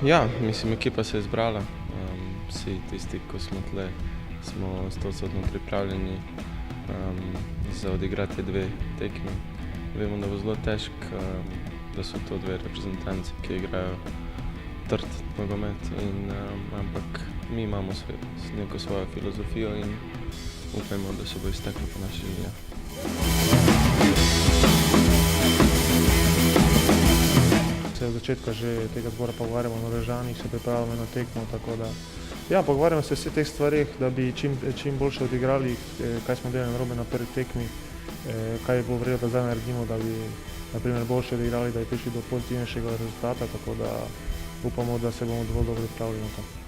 Ja, mislim, ekipa se je zbrala. Vsi tisti, ko smo tle, smo 100% pripravljeni za odigrati dve tekmi. Vemo, da bo zelo težko, da so to dve reprezentanci, ki igrajo trd nogomet, ampak mi imamo neko svojo filozofijo in upajmo, da se bo izteklo po naših željah. Se od začetka že tega zbora pogovarjamo o Norvežanih, se pripravljamo na tekmo, tako da ja, pogovarjamo se o vseh teh stvarih, da bi čim boljše odigrali, kaj smo delali narobe na prvi tekmi, kaj bi bilo vredno, da zdaj naredimo, da bi na primer boljše odigrali, da bi prišli do pozitivnejšega rezultata, tako da upamo, da se bomo dovolj dobro pripravili na to.